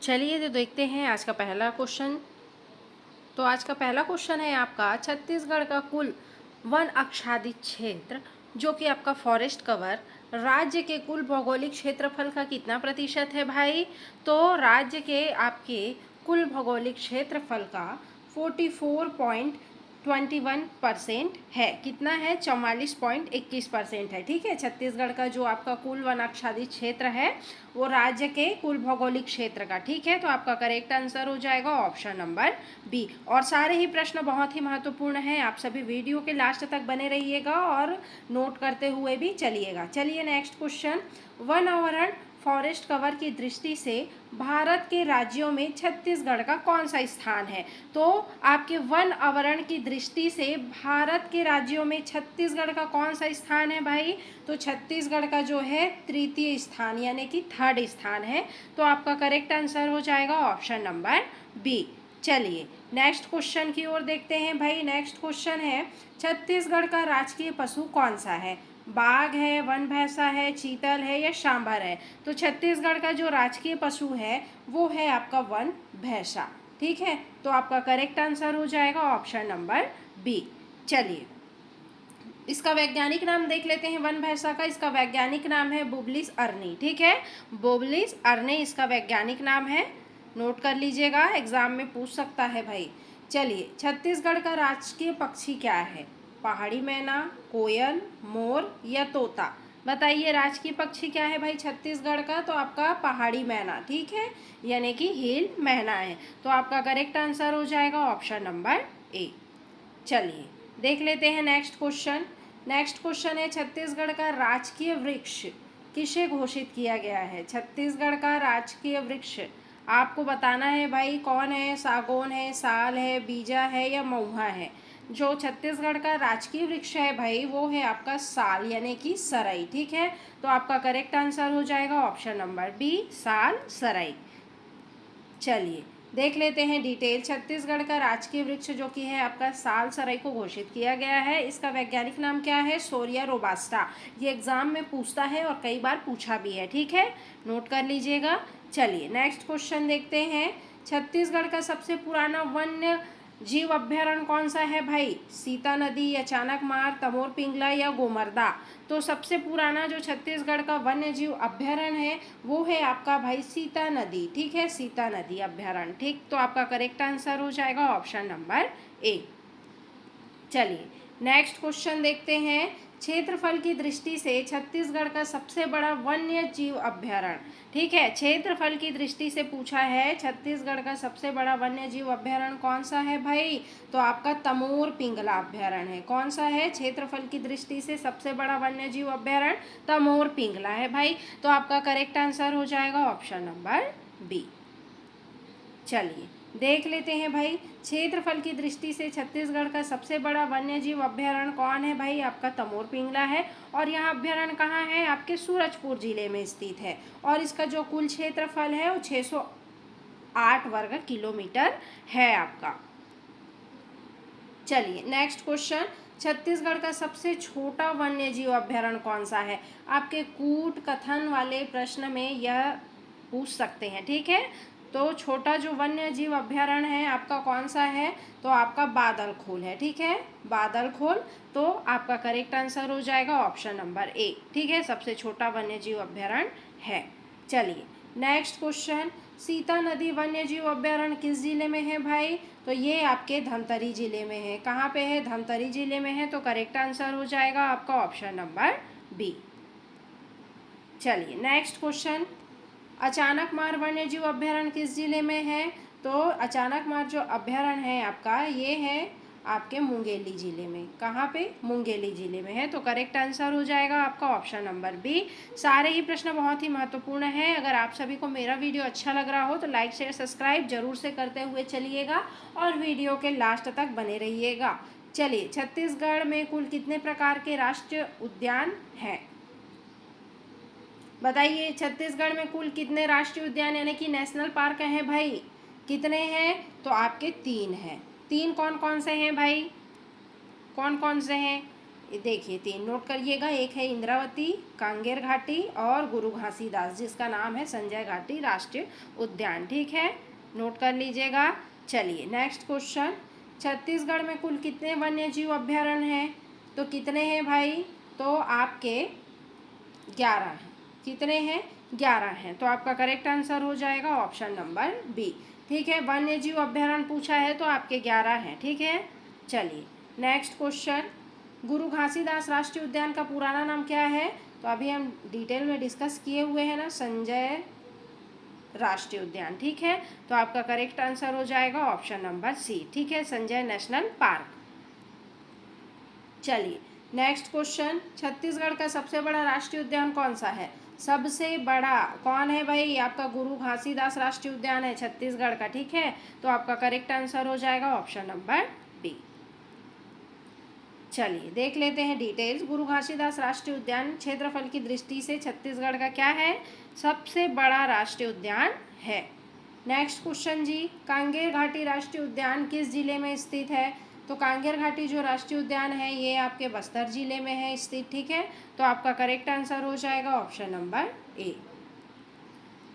चलिए तो देखते हैं आज का पहला क्वेश्चन। तो आज का पहला क्वेश्चन है आपका, छत्तीसगढ़ का कुल वन आच्छादित क्षेत्र जो कि आपका फॉरेस्ट कवर राज्य के कुल भौगोलिक क्षेत्रफल का कितना प्रतिशत है भाई? तो राज्य के आपके कुल भौगोलिक क्षेत्रफल का 44.21% है। कितना है? 44.21% है। ठीक है, छत्तीसगढ़ का जो आपका कुल वन आच्छादित क्षेत्र है वो राज्य के कुल भौगोलिक क्षेत्र का। ठीक है, तो आपका करेक्ट आंसर हो जाएगा ऑप्शन नंबर बी। और सारे ही प्रश्न बहुत ही महत्वपूर्ण हैं, आप सभी वीडियो के लास्ट तक बने रहिएगा और नोट करते हुए भी चलिएगा। चलिए नेक्स्ट क्वेश्चन, वन आवरण फॉरेस्ट कवर की दृष्टि से भारत के राज्यों में छत्तीसगढ़ का कौन सा स्थान है? तो आपके वन आवरण की दृष्टि से भारत के राज्यों में छत्तीसगढ़ का कौन सा स्थान है भाई? तो छत्तीसगढ़ का जो है तृतीय स्थान यानी कि थर्ड स्थान है। तो आपका करेक्ट आंसर हो जाएगा ऑप्शन नंबर बी। चलिए नेक्स्ट क्वेश्चन की ओर देखते हैं भाई। नेक्स्ट क्वेश्चन है, छत्तीसगढ़ का राजकीय पशु कौन सा है? बाघ है, वन भैंसा है, चीतल है या सांभर है? तो छत्तीसगढ़ का जो राजकीय पशु है वो है आपका वन भैंसा। ठीक है, तो आपका करेक्ट आंसर हो जाएगा ऑप्शन नंबर बी। चलिए इसका वैज्ञानिक नाम देख लेते हैं वन भैंसा का। इसका वैज्ञानिक नाम है बुबलिस अर्नी। ठीक है, बुबलिस अर्नी इसका वैज्ञानिक नाम है, नोट कर लीजिएगा, एग्जाम में पूछ सकता है भाई। चलिए छत्तीसगढ़ का राजकीय पक्षी क्या है? पहाड़ी मैना, कोयल, मोर या तोता? बताइए राजकीय पक्षी क्या है भाई छत्तीसगढ़ का? तो आपका पहाड़ी मैना। ठीक है, यानी कि हिल मैना है। तो आपका करेक्ट आंसर हो जाएगा ऑप्शन नंबर ए। चलिए देख लेते हैं नेक्स्ट क्वेश्चन। नेक्स्ट क्वेश्चन है, छत्तीसगढ़ का राजकीय वृक्ष किसे घोषित किया गया है? छत्तीसगढ़ का राजकीय वृक्ष आपको बताना है भाई कौन है? सागौन है, साल है, बीजा है या महुआ है? जो छत्तीसगढ़ का राजकीय वृक्ष है भाई वो है आपका साल यानी कि सरई। ठीक है, तो आपका करेक्ट आंसर हो जाएगा ऑप्शन नंबर बी, साल सरई। चलिए देख लेते हैं डिटेल। छत्तीसगढ़ का राजकीय वृक्ष जो कि है आपका साल सरई को घोषित किया गया है। इसका वैज्ञानिक नाम क्या है? सोरिया रोबास्टा। ये एग्जाम में पूछता है और कई बार पूछा भी है। ठीक है, नोट कर लीजिएगा। चलिए नेक्स्ट क्वेश्चन देखते हैं, छत्तीसगढ़ का सबसे पुराना वन्य जीव अभ्यारण्य कौन सा है भाई? सीता नदी, अचानक मार, तमोर पिंगला या गोमर्दा? तो सबसे पुराना जो छत्तीसगढ़ का वन्य जीव अभ्यारण्य है वो है आपका भाई सीता नदी। ठीक है, सीता नदी अभ्यारण्य। ठीक, तो आपका करेक्ट आंसर हो जाएगा ऑप्शन नंबर ए। चलिए नेक्स्ट क्वेश्चन देखते हैं, क्षेत्रफल की दृष्टि से छत्तीसगढ़ का सबसे बड़ा वन्य जीव अभ्यारण्य। ठीक है, क्षेत्रफल की दृष्टि से पूछा है छत्तीसगढ़ का सबसे बड़ा वन्य जीव अभ्यारण्य कौन सा है भाई? तो आपका तमोर पिंगला अभ्यारण्य है। कौन सा है क्षेत्रफल की दृष्टि से सबसे बड़ा वन्य जीव अभ्यारण्य? तमोर पिंगला है भाई। तो आपका करेक्ट आंसर हो जाएगा ऑप्शन नंबर बी। चलिए देख लेते हैं भाई, क्षेत्रफल की दृष्टि से छत्तीसगढ़ का सबसे बड़ा वन्यजीव अभ्यारण्य कौन है भाई? आपका तमोर पिंगला है। और यह अभ्यारण्य कहाँ है? आपके सूरजपुर जिले में स्थित है। और इसका जो कुल क्षेत्रफल है वो 608 वर्ग किलोमीटर है आपका। चलिए नेक्स्ट क्वेश्चन, छत्तीसगढ़ का सबसे छोटा वन्यजीव अभ्यारण्य कौन सा है? आपके कूट कथन वाले प्रश्न में यह पूछ सकते हैं। ठीक है, तो छोटा जो वन्य जीव अभ्यारण्य है आपका कौन सा है? तो आपका बादलखोल है। ठीक है, बादलखोल। तो आपका करेक्ट आंसर हो जाएगा ऑप्शन नंबर ए। ठीक है, सबसे छोटा वन्य जीव अभ्यारण्य है। चलिए नेक्स्ट क्वेश्चन, सीता नदी वन्य जीव अभ्यारण्य किस जिले में है भाई? तो ये आपके धमतरी जिले में है। कहाँ पे है? धमतरी जिले में है। तो करेक्ट आंसर हो जाएगा आपका ऑप्शन नंबर बी। चलिए नेक्स्ट क्वेश्चन, अचानक मार वन्य जीव अभ्यारण्य किस जिले में है? तो अचानक मार जो अभ्यारण्य है आपका ये है आपके मुंगेली जिले में। कहाँ पे? मुंगेली जिले में है। तो करेक्ट आंसर हो जाएगा आपका ऑप्शन नंबर बी। सारे ही प्रश्न बहुत ही महत्वपूर्ण हैं। अगर आप सभी को मेरा वीडियो अच्छा लग रहा हो तो लाइक शेयर सब्सक्राइब जरूर से करते हुए चलिएगा और वीडियो के लास्ट तक बने रहिएगा। चलिए छत्तीसगढ़ में कुल कितने प्रकार के राष्ट्रीय उद्यान हैं? बताइए छत्तीसगढ़ में कुल कितने राष्ट्रीय उद्यान यानी कि नेशनल पार्क हैं भाई? कितने हैं? तो आपके 3 हैं। 3 कौन कौन से हैं भाई? कौन कौन से हैं? देखिए 3 नोट करिएगा, एक है इंद्रावती, कांगेर घाटी और गुरु घासीदास, जिसका नाम है संजय घाटी राष्ट्रीय उद्यान। ठीक है, नोट कर लीजिएगा। चलिए नेक्स्ट क्वेश्चन, छत्तीसगढ़ में कुल कितने वन्य जीव अभ्यारण्य हैं? तो कितने हैं भाई? तो आपके 11 हैं। कितने हैं? 11 हैं। तो आपका करेक्ट आंसर हो जाएगा ऑप्शन नंबर बी। ठीक है, वन्य जीव अभ्यारण्य पूछा है तो आपके 11 हैं। ठीक है, चलिए नेक्स्ट क्वेश्चन, गुरु घासीदास राष्ट्रीय उद्यान का पुराना नाम क्या है? तो अभी हम डिटेल में डिस्कस किए हुए हैं ना, संजय राष्ट्रीय उद्यान। ठीक है, तो आपका करेक्ट आंसर हो जाएगा ऑप्शन नंबर सी। ठीक है, संजय नेशनल पार्क। चलिए नेक्स्ट क्वेश्चन, छत्तीसगढ़ का सबसे बड़ा राष्ट्रीय उद्यान कौन सा है? सबसे बड़ा कौन है भाई? आपका गुरु घासीदास राष्ट्रीय उद्यान है छत्तीसगढ़ का। ठीक है, तो आपका करेक्ट आंसर हो जाएगा ऑप्शन नंबर बी। चलिए देख लेते हैं डिटेल्स। गुरु घासीदास राष्ट्रीय उद्यान क्षेत्रफल की दृष्टि से छत्तीसगढ़ का क्या है? सबसे बड़ा राष्ट्रीय उद्यान है। नेक्स्ट क्वेश्चन जी, कांगेर घाटी राष्ट्रीय उद्यान किस जिले में स्थित है? तो कांगेर घाटी जो राष्ट्रीय उद्यान है ये आपके बस्तर जिले में है स्थित। ठीक है, तो आपका करेक्ट आंसर हो जाएगा ऑप्शन नंबर ए।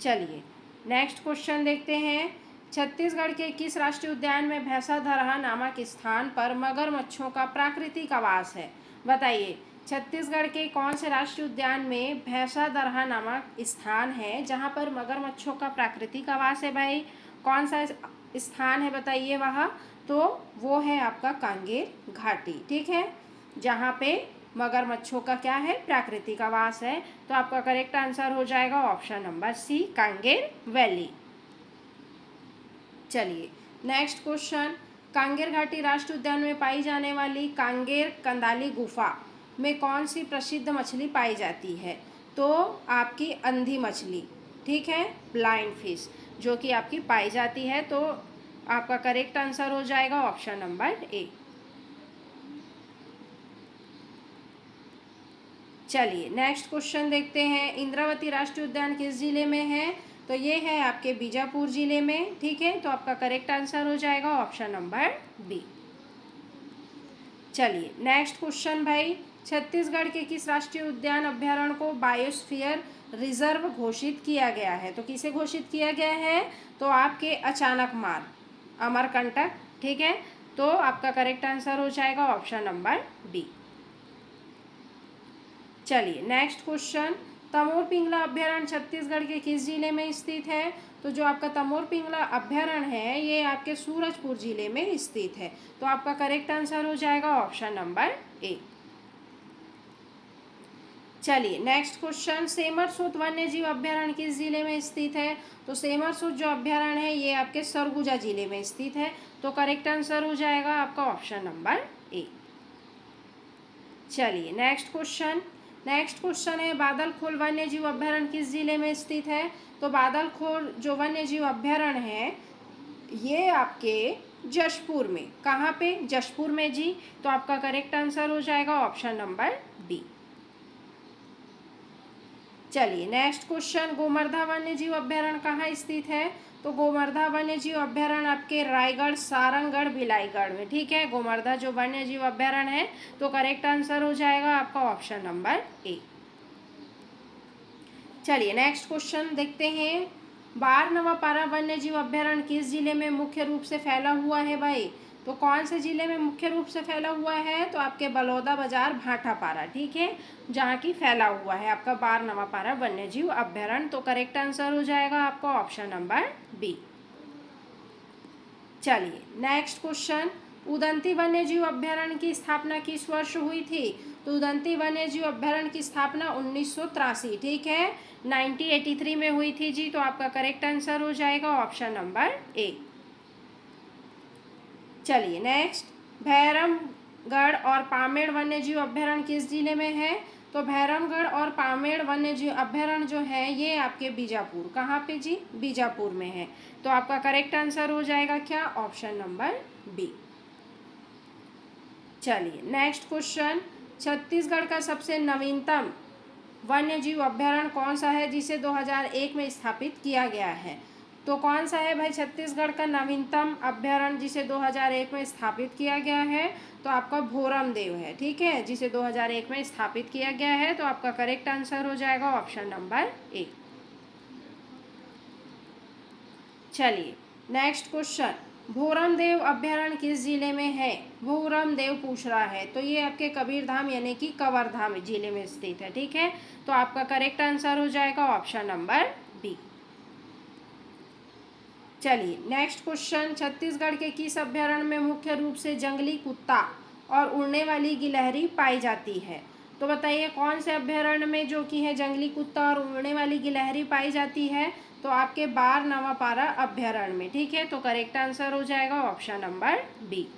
चलिए नेक्स्ट क्वेश्चन देखते हैं, छत्तीसगढ़ के किस राष्ट्रीय उद्यान में भैंसाधरहा नामक स्थान पर मगरमच्छों का प्राकृतिक आवास है? बताइए, छत्तीसगढ़ के कौन से राष्ट्रीय उद्यान में भैंसाधरहा नामक स्थान है जहां पर मगरमच्छों का प्राकृतिक आवास है? भाई कौन सा स्थान है बताइए वह? तो वो है आपका कांगेर घाटी। ठीक है, जहाँ पे मगरमच्छों का क्या है? प्राकृतिक आवास है। तो आपका करेक्ट आंसर हो जाएगा option number C, Kanger valley. चलिए नेक्स्ट क्वेश्चन, कांगेर घाटी राष्ट्रीय उद्यान में पाई जाने वाली कांगेर कंदाली गुफा में कौन सी प्रसिद्ध मछली पाई जाती है? तो आपकी अंधी मछली। ठीक है, ब्लाइंड फिश जो कि आपकी पाई जाती है। तो आपका करेक्ट आंसर हो जाएगा ऑप्शन नंबर ए। चलिए नेक्स्ट क्वेश्चन देखते हैं, इंद्रावती राष्ट्रीय उद्यान किस जिले में है? तो ये है आपके बीजापुर जिले में। ठीक है, तो आपका करेक्ट आंसर हो जाएगा ऑप्शन नंबर बी। चलिए नेक्स्ट क्वेश्चन भाई, छत्तीसगढ़ के किस राष्ट्रीय उद्यान अभ्यारण्य को बायोस्फीयर रिजर्व घोषित किया गया है? तो किसे घोषित किया गया है? तो आपके अचानकमार, अमरकंटक। ठीक है, तो आपका करेक्ट आंसर हो जाएगा ऑप्शन नंबर बी। चलिए नेक्स्ट क्वेश्चन, तमोर पिंगला अभ्यारण्य छत्तीसगढ़ के किस जिले में स्थित है? तो जो आपका तमोर पिंगला अभ्यारण्य है ये आपके सूरजपुर जिले में स्थित है। तो आपका करेक्ट आंसर हो जाएगा ऑप्शन नंबर ए। चलिए नेक्स्ट क्वेश्चन, सेमरसूत वन्य जीव अभ्यारण्य किस जिले में स्थित है? तो सेमरसूत जो अभ्यारण्य है ये आपके सरगुजा जिले में स्थित है। तो करेक्ट आंसर हो जाएगा आपका ऑप्शन नंबर ए। चलिए नेक्स्ट क्वेश्चन है, बादलखोल वन्य जीव अभ्यारण्य किस जिले में स्थित है? तो बादलखोल जो वन्य जीव अभ्यारण्य है ये आपके जशपुर में। कहाँ पे? जशपुर में जी। तो आपका करेक्ट आंसर हो जाएगा ऑप्शन नंबर बी। चलिए नेक्स्ट क्वेश्चन, गोमर्धा वन्य जीव अभ्यारण्य कहाँ स्थित है? तो गोमर्धा वन्य जीव अभ्यारण्य आपके रायगढ़, सारंगगढ़, भिलाईगढ़ में। ठीक है, गोमर्धा जो वन्य जीव अभ्यारण्य है। तो करेक्ट आंसर हो जाएगा आपका ऑप्शन नंबर ए। चलिए नेक्स्ट क्वेश्चन देखते हैं, बारनवापारा वन्य जीव अभ्यारण्य किस जिले में मुख्य रूप से फैला हुआ है भाई? तो कौन से जिले में मुख्य रूप से फैला हुआ है? तो आपके बलौदाबाजार, भाटापारा। ठीक है, जहाँ की फैला हुआ है आपका बारनवापारा वन्य जीव अभ्यारण्य। तो करेक्ट आंसर हो जाएगा आपका ऑप्शन नंबर बी। चलिए नेक्स्ट क्वेश्चन, उदंती वन्य जीव अभ्यारण्य की स्थापना किस वर्ष हुई थी? तो उदंती वन्य जीव अभ्यारण्य की स्थापना 1983, ठीक है, 1983 में हुई थी जी। तो आपका करेक्ट आंसर हो जाएगा ऑप्शन नंबर ए। चलिए नेक्स्ट, भैरमगढ़ और पामेड़ वन्य जीव अभ्यारण्य किस जिले में है? तो भैरमगढ़ और पामेड़ वन्य जीव अभ्यारण्य जो है ये आपके बीजापुर। कहाँ पे जी? बीजापुर में है। तो आपका करेक्ट आंसर हो जाएगा क्या? Option number B. चलिए नेक्स्ट क्वेश्चन, छत्तीसगढ़ का सबसे नवीनतम वन्य जीव अभ्यारण्य कौन सा है जिसे 2001 में स्थापित किया गया है? तो कौन सा है भाई छत्तीसगढ़ का नवीनतम अभ्यारण्य जिसे 2001 में स्थापित किया गया है? तो आपका भोरम देव है, ठीक है, जिसे 2001 में स्थापित किया गया है। तो आपका करेक्ट आंसर हो जाएगा ऑप्शन नंबर ए। चलिए नेक्स्ट क्वेश्चन, भोरम देव अभ्यारण्य किस जिले में है? भोरम देव पूछ रहा है, तो ये आपके कबीरधाम यानी कि कवर्धा जिले में स्थित है, ठीक है। तो आपका करेक्ट आंसर हो जाएगा ऑप्शन नंबर बी। चलिए नेक्स्ट क्वेश्चन, छत्तीसगढ़ के किस अभ्यारण्य में मुख्य रूप से जंगली कुत्ता और उड़ने वाली गिलहरी पाई जाती है? तो बताइए कौन से अभ्यारण्य में जो कि है जंगली कुत्ता और उड़ने वाली गिलहरी पाई जाती है? तो आपके बार नवापारा अभ्यारण्य में, ठीक है। तो करेक्ट आंसर हो जाएगा ऑप्शन नंबर बी।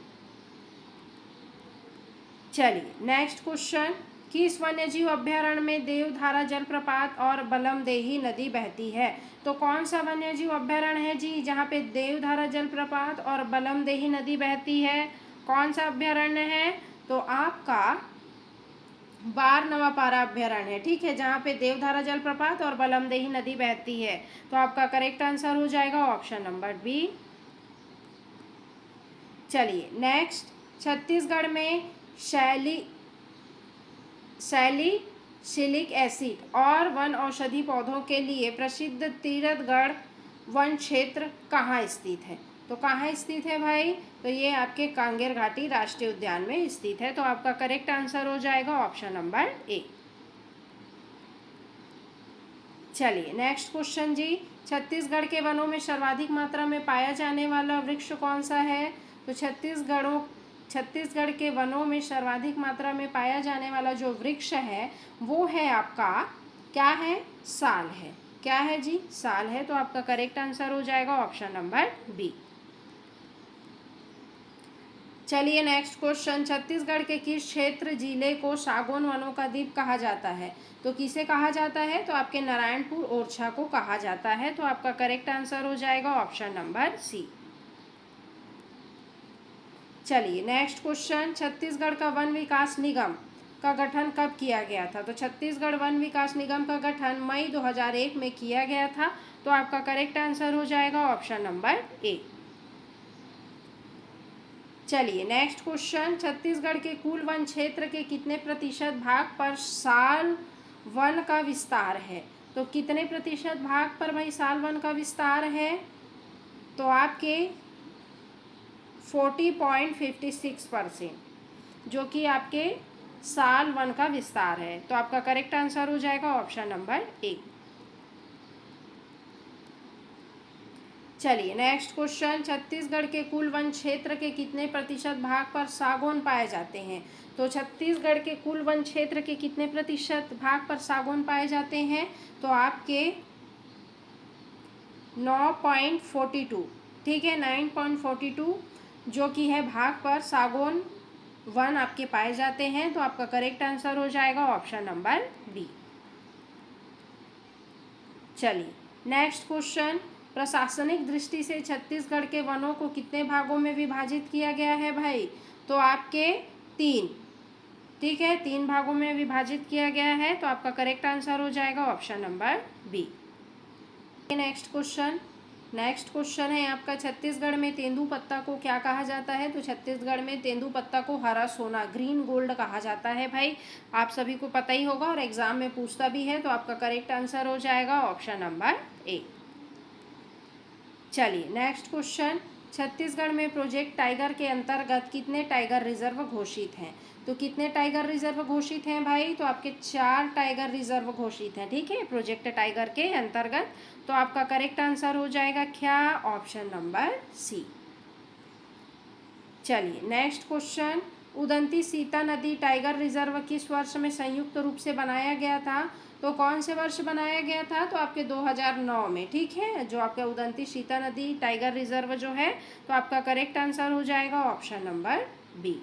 चलिए नेक्स्ट क्वेश्चन, किस वन्यजीव अभ्यारण्य में देवधारा जलप्रपात और बलमदेही नदी बहती है? तो कौन सा वन्यजीव अभ्यारण्य है जी जहाँ पे देवधारा जलप्रपात और बलमदेही नदी बहती है? कौन सा अभ्यारण्य है? तो आपका बार नवापारा अभ्यारण्य है, ठीक है, जहाँ पे देवधारा जलप्रपात और बलमदेही नदी बहती है। तो आपका करेक्ट आंसर हो जाएगा ऑप्शन नंबर बी। चलिए नेक्स्ट, छत्तीसगढ़ में सैलिसिलिक एसिड और वन औषधि पौधों के लिए प्रसिद्ध तीरथगढ़ वन क्षेत्र कहाँ स्थित है? तो कहाँ स्थित है भाई? तो ये आपके कांगेर घाटी राष्ट्रीय उद्यान में स्थित है। तो आपका करेक्ट आंसर हो जाएगा ऑप्शन नंबर ए। चलिए नेक्स्ट क्वेश्चन जी, छत्तीसगढ़ के वनों में सर्वाधिक मात्रा में पाया जाने वाला वृक्ष कौन सा है? तो छत्तीसगढ़ के वनों में सर्वाधिक मात्रा में पाया जाने वाला जो वृक्ष है वो है आपका क्या है? साल है। क्या है जी? साल है। तो आपका करेक्ट आंसर हो जाएगा ऑप्शन नंबर बी। चलिए नेक्स्ट क्वेश्चन, छत्तीसगढ़ के किस क्षेत्र जिले को सागौन वनों का द्वीप कहा जाता है? तो किसे कहा जाता है? तो आपके नारायणपुर ओरछा को कहा जाता है। तो आपका करेक्ट आंसर हो जाएगा ऑप्शन नंबर सी। चलिए नेक्स्ट क्वेश्चन, छत्तीसगढ़ का वन विकास निगम का गठन कब किया गया था? तो छत्तीसगढ़ वन विकास निगम का गठन मई 2001 में किया गया था। तो आपका करेक्ट आंसर हो जाएगा ऑप्शन नंबर ए। चलिए नेक्स्ट क्वेश्चन, छत्तीसगढ़ के कुल वन क्षेत्र के कितने प्रतिशत भाग पर साल वन का विस्तार है? तो कितने प्रतिशत भाग पर भाई साल वन का विस्तार है? तो आपके 40.56%, जो कि आपके साल वन का विस्तार है। तो आपका करेक्ट आंसर हो जाएगा ऑप्शन नंबर ए। चलिए नेक्स्ट क्वेश्चन, छत्तीसगढ़ के कुल वन क्षेत्र के कितने प्रतिशत भाग पर सागौन पाए जाते हैं? तो छत्तीसगढ़ के कुल वन क्षेत्र के कितने प्रतिशत भाग पर सागौन पाए जाते हैं? तो आपके 9.42, ठीक है, 9.42 जो कि है भाग पर सागौन वन आपके पाए जाते हैं। तो आपका करेक्ट आंसर हो जाएगा ऑप्शन नंबर बी। चलिए नेक्स्ट क्वेश्चन, प्रशासनिक दृष्टि से छत्तीसगढ़ के वनों को कितने भागों में विभाजित किया गया है भाई? तो आपके 3, ठीक है, 3 भागों में विभाजित किया गया है। तो आपका करेक्ट आंसर हो जाएगा option number B. Next question है आपका, छत्तीसगढ़ में तेंदुपत्ता को क्या कहा जाता है? तो छत्तीसगढ़ में तेंदुपत्ता को हरा सोना, ग्रीन गोल्ड कहा जाता है भाई। आप सभी को पता ही होगा और एग्जाम में पूछता भी है। तो आपका करेक्ट आंसर हो जाएगा ऑप्शन नंबर ए। चलिए नेक्स्ट क्वेश्चन, छत्तीसगढ़ में प्रोजेक्ट टाइगर के अंतर्गत कितने टाइगर रिजर्व घोषित हैं? तो कितने टाइगर रिजर्व घोषित हैं भाई? तो आपके 4 टाइगर रिजर्व घोषित हैं, ठीक है, प्रोजेक्ट टाइगर के अंतर्गत। तो आपका करेक्ट आंसर हो जाएगा क्या? Option number C. चलिए नेक्स्ट क्वेश्चन, उदंती सीता नदी टाइगर रिजर्व किस वर्ष में संयुक्त रूप से बनाया गया था? तो कौन से वर्ष बनाया गया था? तो आपके 2009 में, ठीक है, जो आपका उदंती सीता नदी टाइगर रिजर्व जो है। तो आपका करेक्ट आंसर हो जाएगा ऑप्शन नंबर बी।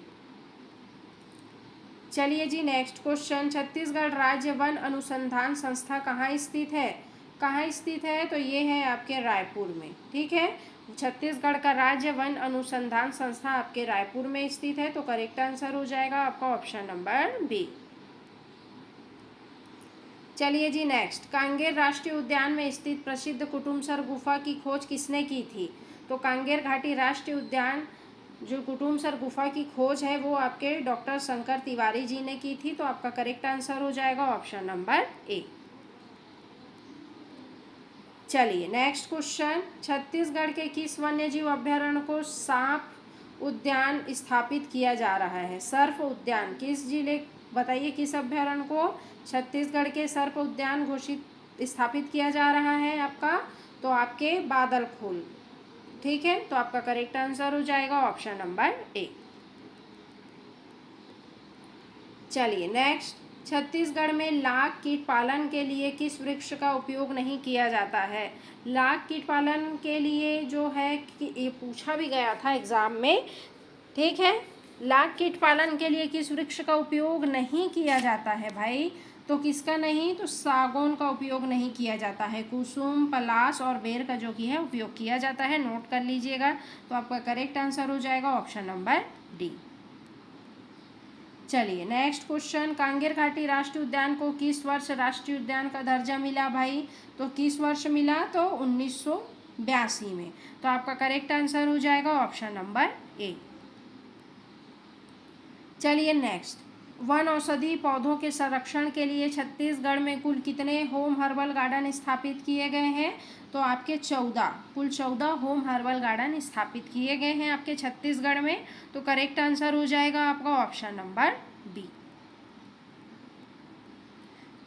चलिए जी नेक्स्ट क्वेश्चन, छत्तीसगढ़ राज्य वन अनुसंधान संस्था कहाँ स्थित है? कहाँ स्थित है? तो ये है आपके रायपुर में, ठीक है, छत्तीसगढ़ का राज्य वन अनुसंधान संस्था आपके रायपुर में स्थित है। तो करेक्ट आंसर हो जाएगा आपका ऑप्शन नंबर बी। चलिए जी नेक्स्ट, कांगेर राष्ट्रीय उद्यान में स्थित प्रसिद्ध कुटुमसर गुफा की खोज किसने की थी? तो कांगेर घाटी राष्ट्रीय उद्यान जो कुटुमसर गुफा की खोज है वो आपके डॉक्टर शंकर तिवारी जी ने की थी। तो आपका करेक्ट आंसर हो जाएगा ऑप्शन नंबर ए। चलिए नेक्स्ट क्वेश्चन, छत्तीसगढ़ के किस वन्य जीव अभ्यारण्य को सांप उद्यान स्थापित किया जा रहा है? सर्प उद्यान किस जिले, बताइए किस अभ्यारण्य को छत्तीसगढ़ के सर्प उद्यान घोषित स्थापित किया जा रहा है आपका? तो आपके बादलखोल, ठीक है। तो आपका करेक्ट आंसर हो जाएगा ऑप्शन नंबर ए। चलिए नेक्स्ट, छत्तीसगढ़ में लाख कीट पालन के लिए किस वृक्ष का उपयोग नहीं किया जाता है? लाख कीट पालन के लिए जो है कि ये पूछा भी गया था एग्जाम में, ठीक है। लाख कीट पालन के लिए किस वृक्ष का उपयोग नहीं किया जाता है भाई? तो किसका नहीं? तो सागौन का उपयोग नहीं किया जाता है। कुसुम, पलाश और बेर का जो कि है उपयोग किया जाता है, नोट कर लीजिएगा। तो आपका करेक्ट आंसर हो जाएगा ऑप्शन नंबर डी। चलिए नेक्स्ट क्वेश्चन, कांगेर घाटी राष्ट्रीय उद्यान को किस वर्ष राष्ट्रीय उद्यान का दर्जा मिला भाई? तो किस वर्ष मिला? तो 1982 में। तो आपका करेक्ट आंसर हो जाएगा ऑप्शन नंबर ए। चलिए नेक्स्ट, वन औषधि पौधों के संरक्षण के लिए छत्तीसगढ़ में कुल कितने होम हर्बल गार्डन स्थापित किए गए हैं? तो आपके 14, कुल 14 होम हर्बल गार्डन स्थापित किए गए हैं आपके छत्तीसगढ़ में। तो करेक्ट आंसर हो जाएगा आपका ऑप्शन नंबर बी।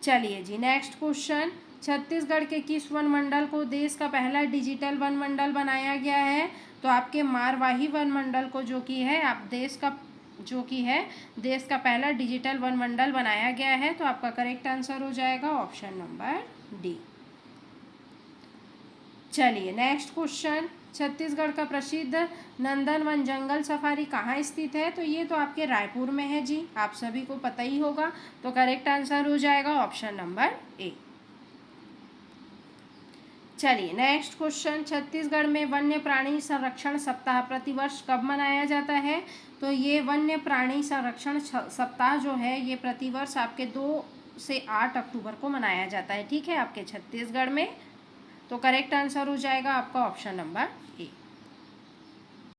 चलिए जी नेक्स्ट क्वेश्चन, छत्तीसगढ़ के किस वन मंडल को देश का पहला डिजिटल वन मंडल बनाया गया है? तो आपके मारवाही वन मंडल को जो कि है आप देश का पहला डिजिटल वन मंडल बनाया गया है। तो आपका करेक्ट आंसर हो जाएगा ऑप्शन नंबर डी। चलिए नेक्स्ट क्वेश्चन, छत्तीसगढ़ का प्रसिद्ध नंदनवन जंगल सफारी कहाँ स्थित है? तो ये तो आपके रायपुर में है जी, आप सभी को पता ही होगा। तो करेक्ट आंसर हो जाएगा ऑप्शन नंबर ए। चलिए नेक्स्ट क्वेश्चन, छत्तीसगढ़ में वन्य प्राणी संरक्षण सप्ताह प्रतिवर्ष कब मनाया जाता है? तो ये वन्य प्राणी संरक्षण सप्ताह जो है ये प्रतिवर्ष आपके 2 से 8 अक्टूबर को मनाया जाता है, ठीक है, आपके छत्तीसगढ़ में। तो करेक्ट आंसर हो जाएगा आपका ऑप्शन नंबर ए।